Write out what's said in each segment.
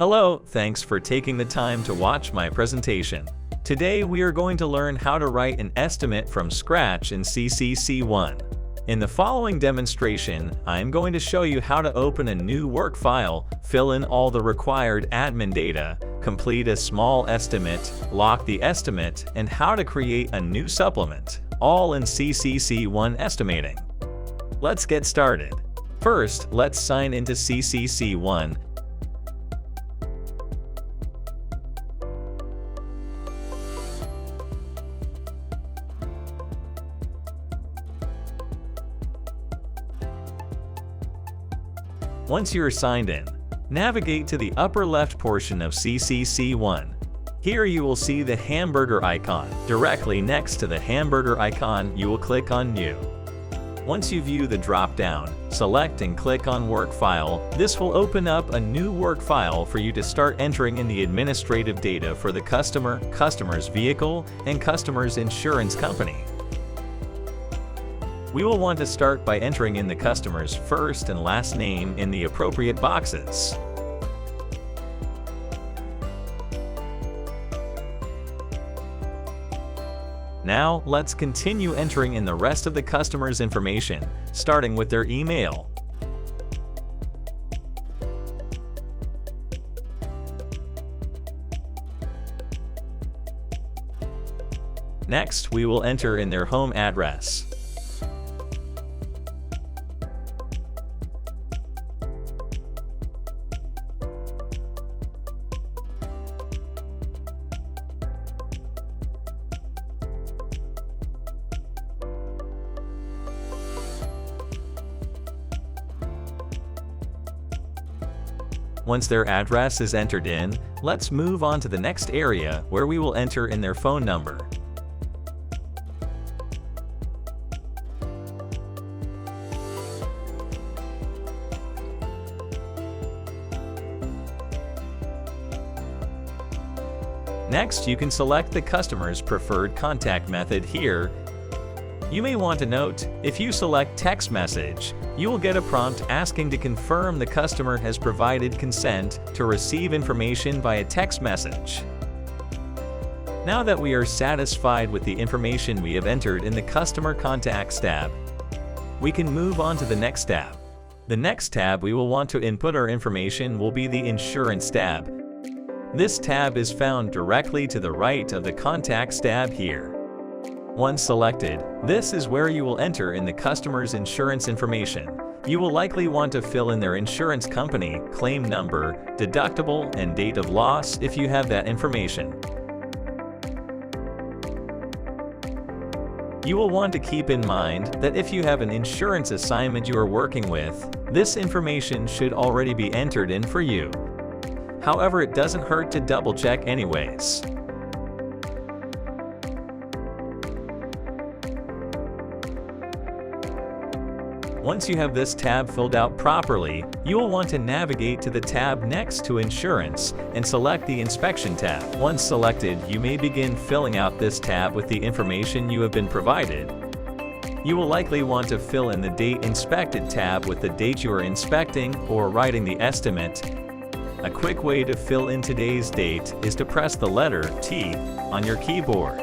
Hello, thanks for taking the time to watch my presentation. Today we are going to learn how to write an estimate from scratch in CCC One. In the following demonstration, I am going to show you how to open a new work file, fill in all the required admin data, complete a small estimate, lock the estimate, and how to create a new supplement, all in CCC One estimating. Let's get started. First, let's sign into CCC One. Once you are signed in, navigate to the upper left portion of CCC One. Here you will see the hamburger icon. Directly next to the hamburger icon, you will click on New. Once you view the drop-down, select and click on Work File. This will open up a new work file for you to start entering in the administrative data for the customer, customer's vehicle, and customer's insurance company. We will want to start by entering in the customer's first and last name in the appropriate boxes. Now, let's continue entering in the rest of the customer's information, starting with their email. Next, we will enter in their home address. Once their address is entered in, let's move on to the next area where we will enter in their phone number. Next, you can select the customer's preferred contact method here. You may want to note, if you select text message, you will get a prompt asking to confirm the customer has provided consent to receive information via text message. Now that we are satisfied with the information we have entered in the Customer Contacts tab, we can move on to the next tab. The next tab we will want to input our information will be the Insurance tab. This tab is found directly to the right of the Contacts tab here. Once selected, this is where you will enter in the customer's insurance information. You will likely want to fill in their insurance company, claim number, deductible, and date of loss if you have that information. You will want to keep in mind that if you have an insurance assignment you are working with, this information should already be entered in for you. However, it doesn't hurt to double-check anyways. Once you have this tab filled out properly, you will want to navigate to the tab next to Insurance and select the Inspection tab. Once selected, you may begin filling out this tab with the information you have been provided. You will likely want to fill in the Date Inspected tab with the date you are inspecting or writing the estimate. A quick way to fill in today's date is to press the letter T on your keyboard.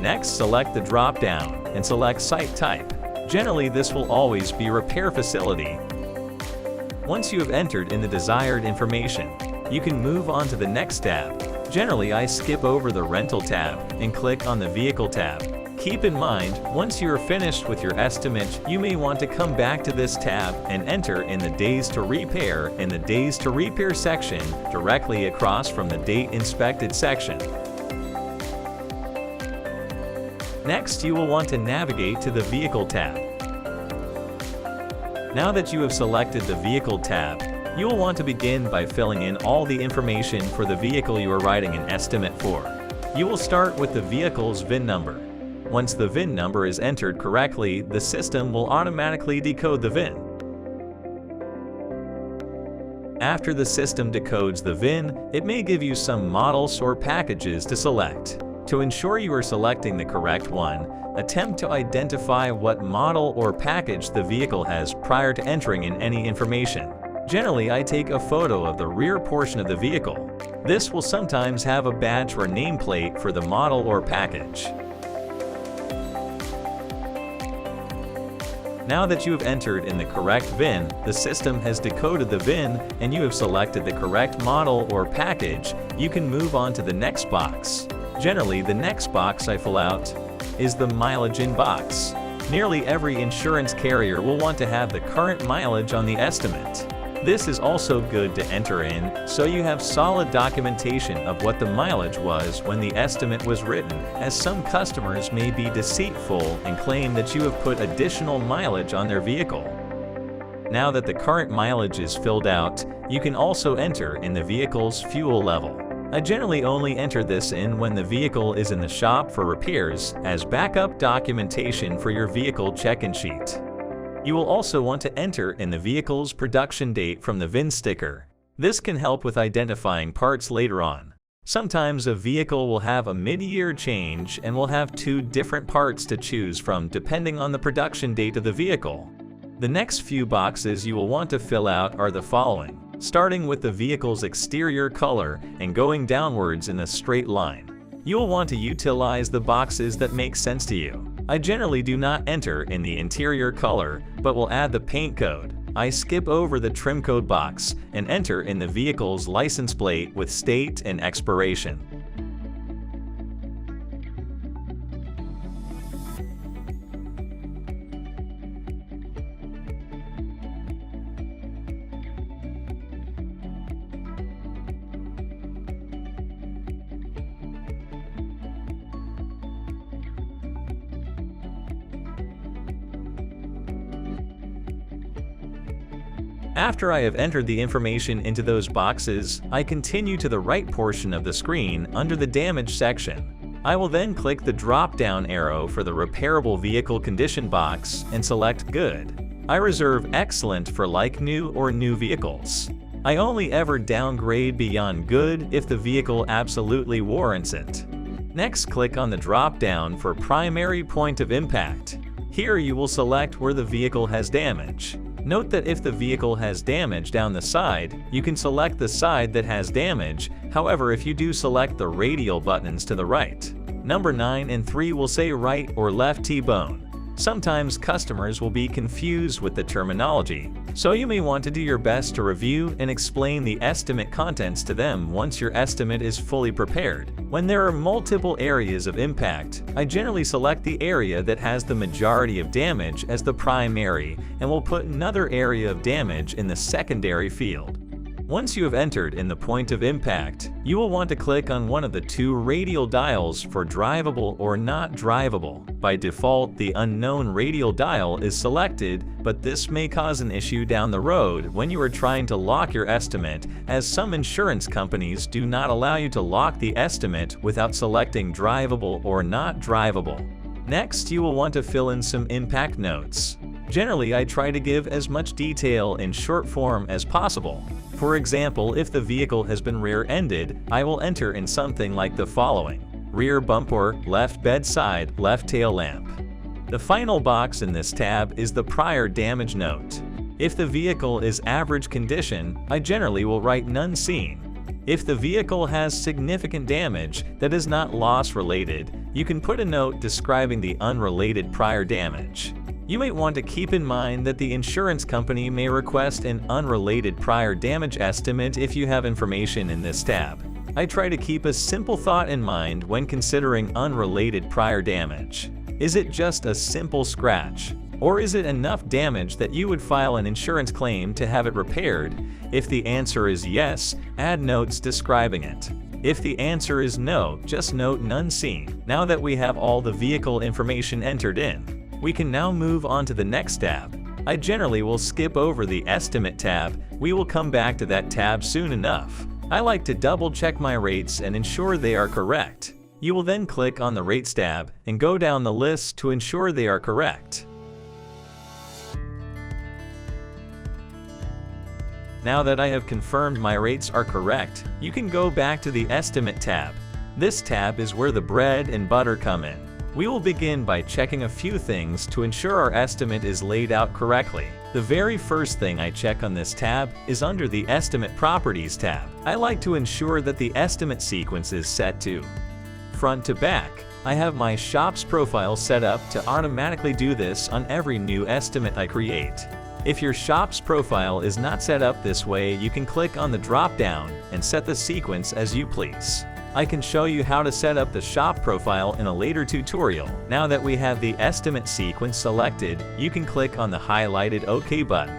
Next, select the drop-down and select Site Type. Generally, this will always be Repair Facility. Once you have entered in the desired information, you can move on to the next tab. Generally, I skip over the Rental tab and click on the Vehicle tab. Keep in mind, once you are finished with your estimate, you may want to come back to this tab and enter in the Days to Repair in the Days to Repair section directly across from the Date Inspected section. Next, you will want to navigate to the Vehicle tab. Now that you have selected the Vehicle tab, you will want to begin by filling in all the information for the vehicle you are writing an estimate for. You will start with the vehicle's VIN number. Once the VIN number is entered correctly, the system will automatically decode the VIN. After the system decodes the VIN, it may give you some models or packages to select. To ensure you are selecting the correct one, attempt to identify what model or package the vehicle has prior to entering in any information. Generally, I take a photo of the rear portion of the vehicle. This will sometimes have a badge or nameplate for the model or package. Now that you have entered in the correct VIN, the system has decoded the VIN and you have selected the correct model or package, you can move on to the next box. Generally, the next box I fill out is the mileage in box. Nearly every insurance carrier will want to have the current mileage on the estimate. This is also good to enter in, so you have solid documentation of what the mileage was when the estimate was written, as some customers may be deceitful and claim that you have put additional mileage on their vehicle. Now that the current mileage is filled out, you can also enter in the vehicle's fuel level. I generally only enter this in when the vehicle is in the shop for repairs as backup documentation for your vehicle check-in sheet. You will also want to enter in the vehicle's production date from the VIN sticker. This can help with identifying parts later on. Sometimes a vehicle will have a mid-year change and will have two different parts to choose from depending on the production date of the vehicle. The next few boxes you will want to fill out are the following, starting with the vehicle's exterior color and going downwards in a straight line. You will want to utilize the boxes that make sense to you. I generally do not enter in the interior color, but will add the paint code. I skip over the trim code box and enter in the vehicle's license plate with state and expiration. After I have entered the information into those boxes, I continue to the right portion of the screen under the Damage section. I will then click the drop-down arrow for the Repairable Vehicle Condition box and select Good. I reserve Excellent for like new or new vehicles. I only ever downgrade beyond Good if the vehicle absolutely warrants it. Next, click on the drop-down for Primary Point of Impact. Here you will select where the vehicle has damage. Note that if the vehicle has damage down the side, you can select the side that has damage. However, if you do select the radial buttons to the right, number 9 and 3 will say right or left T-bone. Sometimes customers will be confused with the terminology, so you may want to do your best to review and explain the estimate contents to them once your estimate is fully prepared. When there are multiple areas of impact, I generally select the area that has the majority of damage as the primary and will put another area of damage in the secondary field. Once you have entered in the point of impact, you will want to click on one of the two radial dials for drivable or not drivable. By default, the unknown radial dial is selected, but this may cause an issue down the road when you are trying to lock your estimate, as some insurance companies do not allow you to lock the estimate without selecting drivable or not drivable. Next, you will want to fill in some impact notes. Generally, I try to give as much detail in short form as possible. For example, if the vehicle has been rear-ended, I will enter in something like the following: rear bumper, left bedside, left tail lamp. The final box in this tab is the prior damage note. If the vehicle is average condition, I generally will write none seen. If the vehicle has significant damage that is not loss-related, you can put a note describing the unrelated prior damage. You might want to keep in mind that the insurance company may request an unrelated prior damage estimate if you have information in this tab. I try to keep a simple thought in mind when considering unrelated prior damage. Is it just a simple scratch? Or is it enough damage that you would file an insurance claim to have it repaired? If the answer is yes, add notes describing it. If the answer is no, just note none seen. Now that we have all the vehicle information entered in, we can now move on to the next tab. I generally will skip over the Estimate tab. We will come back to that tab soon enough. I like to double check my rates and ensure they are correct. You will then click on the Rates tab and go down the list to ensure they are correct. Now that I have confirmed my rates are correct, you can go back to the Estimate tab. This tab is where the bread and butter come in. We will begin by checking a few things to ensure our estimate is laid out correctly. The very first thing I check on this tab is under the Estimate Properties tab. I like to ensure that the estimate sequence is set to front to back. I have my shop's profile set up to automatically do this on every new estimate I create. If your shop's profile is not set up this way, you can click on the drop-down and set the sequence as you please. I can show you how to set up the shop profile in a later tutorial. Now that we have the estimate sequence selected, you can click on the highlighted OK button.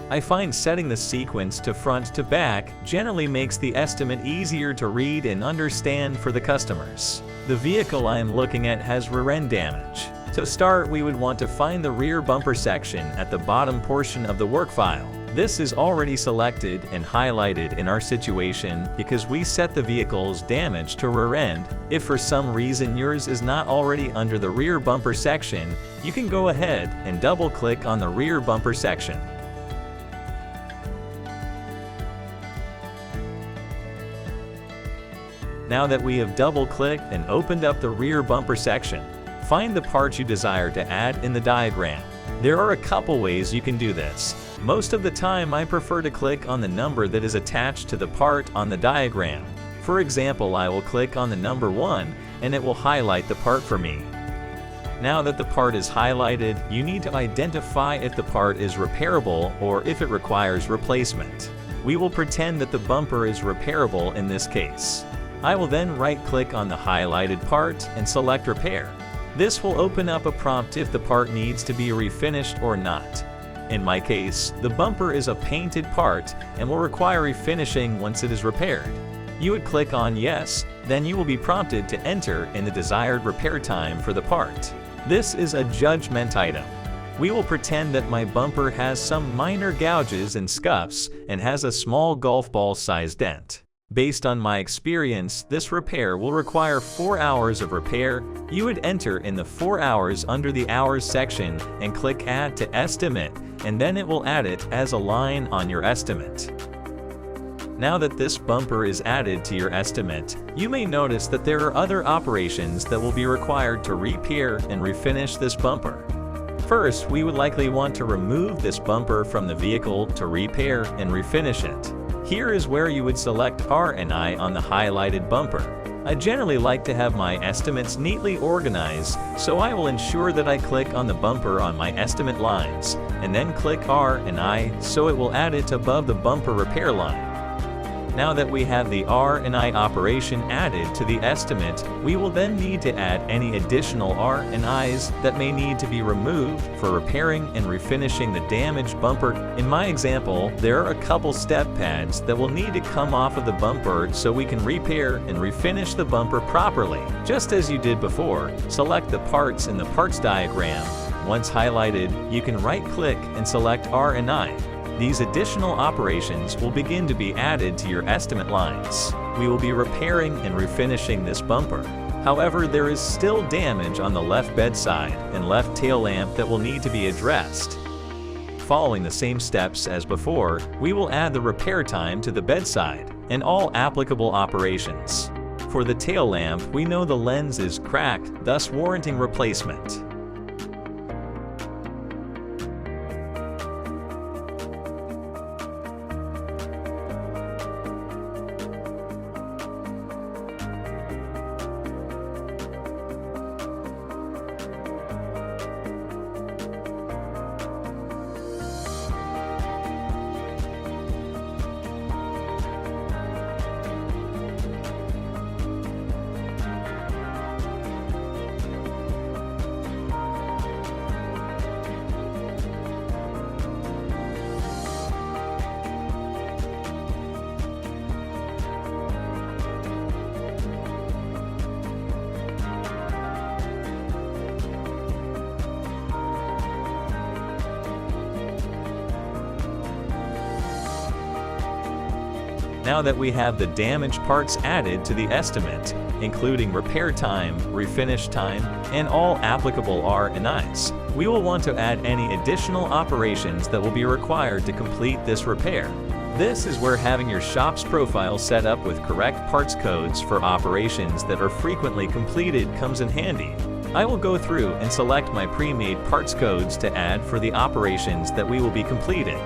I find setting the sequence to front to back generally makes the estimate easier to read and understand for the customers. The vehicle I am looking at has rear end damage. To start, we would want to find the rear bumper section at the bottom portion of the work file. This is already selected and highlighted in our situation because we set the vehicle's damage to rear end. If for some reason yours is not already under the rear bumper section, you can go ahead and double-click on the rear bumper section. Now that we have double-clicked and opened up the rear bumper section, find the part you desire to add in the diagram. There are a couple ways you can do this. Most of the time I prefer to click on the number that is attached to the part on the diagram. For example, I will click on the number 1 and it will highlight the part for me. Now that the part is highlighted, you need to identify if the part is repairable or if it requires replacement. We will pretend that the bumper is repairable in this case. I will then right-click on the highlighted part and select Repair. This will open up a prompt if the part needs to be refinished or not. In my case, the bumper is a painted part and will require refinishing once it is repaired. You would click on Yes, then you will be prompted to enter in the desired repair time for the part. This is a judgment item. We will pretend that my bumper has some minor gouges and scuffs and has a small golf ball-sized dent. Based on my experience, this repair will require 4 hours of repair. You would enter in the 4 hours under the Hours section and click Add to Estimate, and then it will add it as a line on your estimate. Now that this bumper is added to your estimate, you may notice that there are other operations that will be required to repair and refinish this bumper. First, we would likely want to remove this bumper from the vehicle to repair and refinish it. Here is where you would select R&I on the highlighted bumper. I generally like to have my estimates neatly organized, so I will ensure that I click on the bumper on my estimate lines, and then click R&I so it will add it above the bumper repair line. Now that we have the R&I operation added to the estimate, we will then need to add any additional R&Is that may need to be removed for repairing and refinishing the damaged bumper. In my example, there are a couple step pads that will need to come off of the bumper so we can repair and refinish the bumper properly. Just as you did before, select the parts in the parts diagram. Once highlighted, you can right-click and select R&I. These additional operations will begin to be added to your estimate lines. We will be repairing and refinishing this bumper. However, there is still damage on the left bedside and left tail lamp that will need to be addressed. Following the same steps as before, we will add the repair time to the bedside and all applicable operations. For the tail lamp, we know the lens is cracked, thus warranting replacement. Now that we have the damaged parts added to the estimate, including repair time, refinish time, and all applicable R&Is, we will want to add any additional operations that will be required to complete this repair. This is where having your shop's profile set up with correct parts codes for operations that are frequently completed comes in handy. I will go through and select my pre-made parts codes to add for the operations that we will be completing.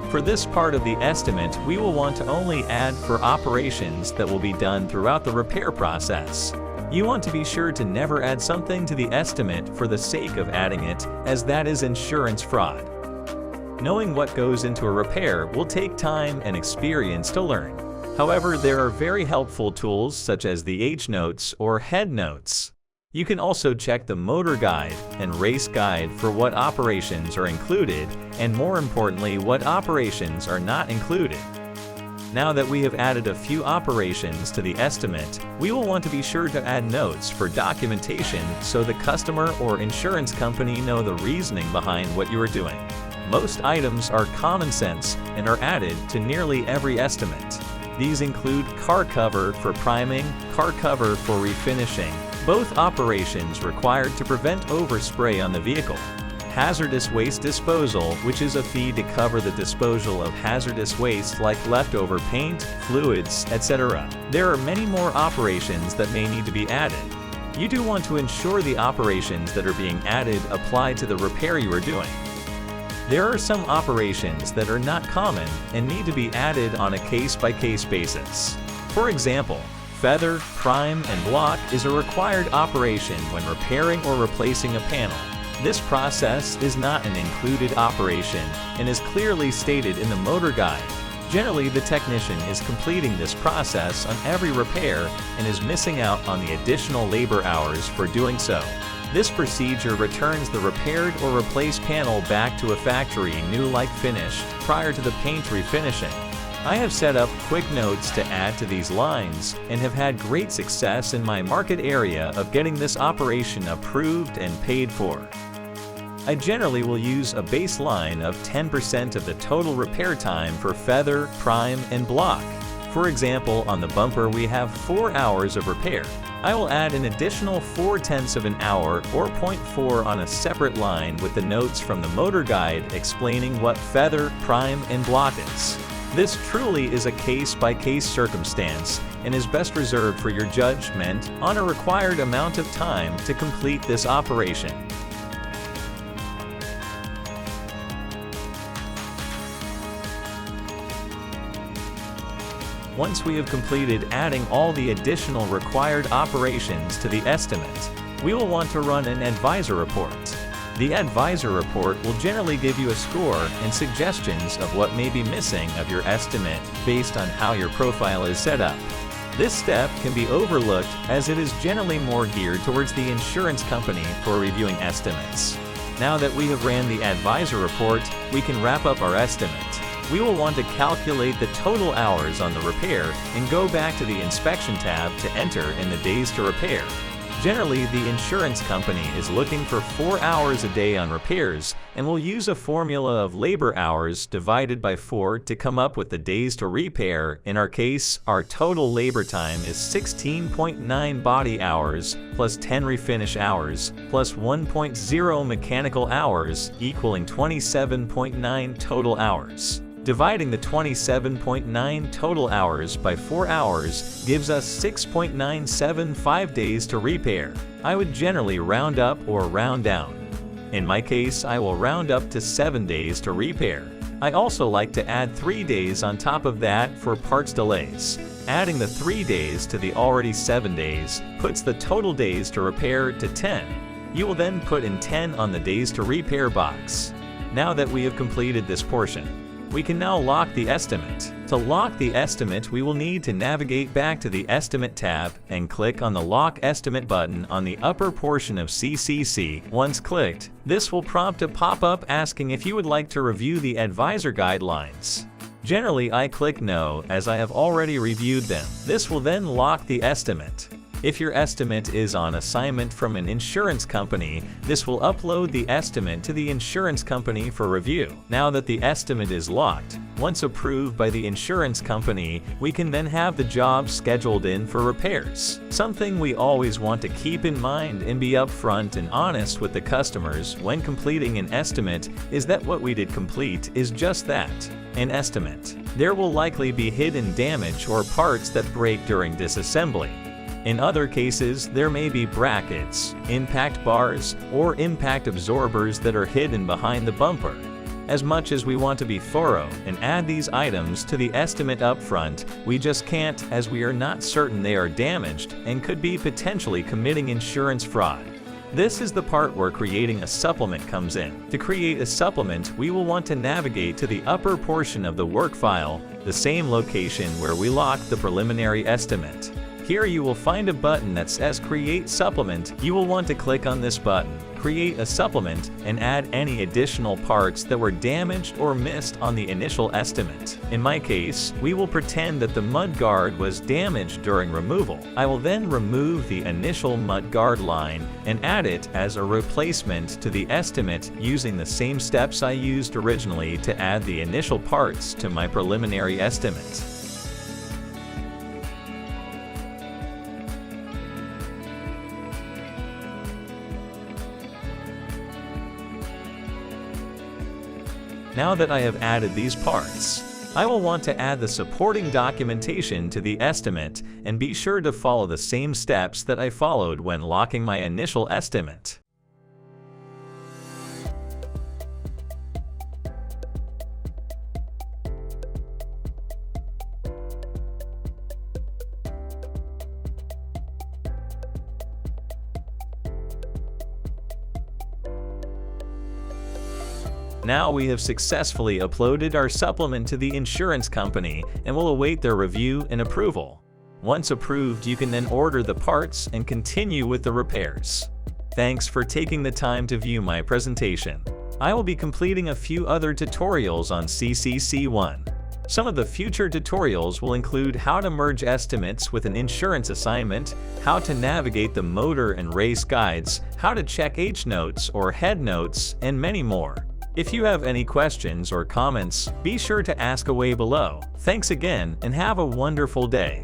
For this part of the estimate, we will want to only add for operations that will be done throughout the repair process. You want to be sure to never add something to the estimate for the sake of adding it, as that is insurance fraud. Knowing what goes into a repair will take time and experience to learn. However, there are very helpful tools such as the H-notes or head notes. You can also check the motor guide and race guide for what operations are included, and more importantly, what operations are not included. Now that we have added a few operations to the estimate, we will want to be sure to add notes for documentation so the customer or insurance company know the reasoning behind what you are doing. Most items are common sense and are added to nearly every estimate. These include car cover for priming, car cover for refinishing, both operations required to prevent overspray on the vehicle. Hazardous waste disposal, which is a fee to cover the disposal of hazardous waste like leftover paint, fluids, etc. There are many more operations that may need to be added. You do want to ensure the operations that are being added apply to the repair you are doing. There are some operations that are not common and need to be added on a case-by-case basis. For example, feather, prime, and block is a required operation when repairing or replacing a panel. This process is not an included operation and is clearly stated in the motor guide. Generally, the technician is completing this process on every repair and is missing out on the additional labor hours for doing so. This procedure returns the repaired or replaced panel back to a factory new-like finish prior to the paint refinishing. I have set up quick notes to add to these lines and have had great success in my market area of getting this operation approved and paid for. I generally will use a baseline of 10% of the total repair time for feather, prime, and block. For example, on the bumper we have 4 hours of repair. I will add an additional 4/10 of an hour or 0.4 on a separate line with the notes from the motor guide explaining what feather, prime, and block is. This truly is a case-by-case circumstance and is best reserved for your judgment on a required amount of time to complete this operation. Once we have completed adding all the additional required operations to the estimate, we will want to run an advisor report. The advisor report will generally give you a score and suggestions of what may be missing of your estimate based on how your profile is set up. This step can be overlooked as it is generally more geared towards the insurance company for reviewing estimates. Now that we have ran the advisor report, we can wrap up our estimate. We will want to calculate the total hours on the repair and go back to the inspection tab to enter in the days to repair. Generally, the insurance company is looking for 4 hours a day on repairs and will use a formula of labor hours divided by 4 to come up with the days to repair. In our case, our total labor time is 16.9 body hours plus 10 refinish hours plus 1.0 mechanical hours equaling 27.9 total hours. Dividing the 27.9 total hours by 4 hours gives us 6.975 days to repair. I would generally round up or round down. In my case, I will round up to 7 days to repair. I also like to add 3 days on top of that for parts delays. Adding the 3 days to the already 7 days puts the total days to repair to 10. You will then put in 10 on the days to repair box. Now that we have completed this portion, we can now lock the estimate. To lock the estimate, we will need to navigate back to the Estimate tab and click on the Lock Estimate button on the upper portion of CCC. Once clicked, this will prompt a pop-up asking if you would like to review the advisor guidelines. Generally, I click No as I have already reviewed them. This will then lock the estimate. If your estimate is on assignment from an insurance company, this will upload the estimate to the insurance company for review. Now that the estimate is locked, once approved by the insurance company, we can then have the job scheduled in for repairs. Something we always want to keep in mind and be upfront and honest with the customers when completing an estimate is that what we did complete is just that, an estimate. There will likely be hidden damage or parts that break during disassembly. In other cases, there may be brackets, impact bars, or impact absorbers that are hidden behind the bumper. As much as we want to be thorough and add these items to the estimate up front, we just can't, as we are not certain they are damaged and could be potentially committing insurance fraud. This is the part where creating a supplement comes in. To create a supplement, we will want to navigate to the upper portion of the work file, the same location where we locked the preliminary estimate. Here you will find a button that says Create Supplement. You will want to click on this button, create a supplement, and add any additional parts that were damaged or missed on the initial estimate. In my case, we will pretend that the mud guard was damaged during removal. I will then remove the initial mud guard line and add it as a replacement to the estimate using the same steps I used originally to add the initial parts to my preliminary estimate. Now that I have added these parts, I will want to add the supporting documentation to the estimate and be sure to follow the same steps that I followed when locking my initial estimate. Now we have successfully uploaded our supplement to the insurance company and will await their review and approval. Once approved, you can then order the parts and continue with the repairs. Thanks for taking the time to view my presentation. I will be completing a few other tutorials on CCC One. Some of the future tutorials will include how to merge estimates with an insurance assignment, how to navigate the motor and race guides, how to check H notes or head notes, and many more. If you have any questions or comments, be sure to ask away below. Thanks again and have a wonderful day.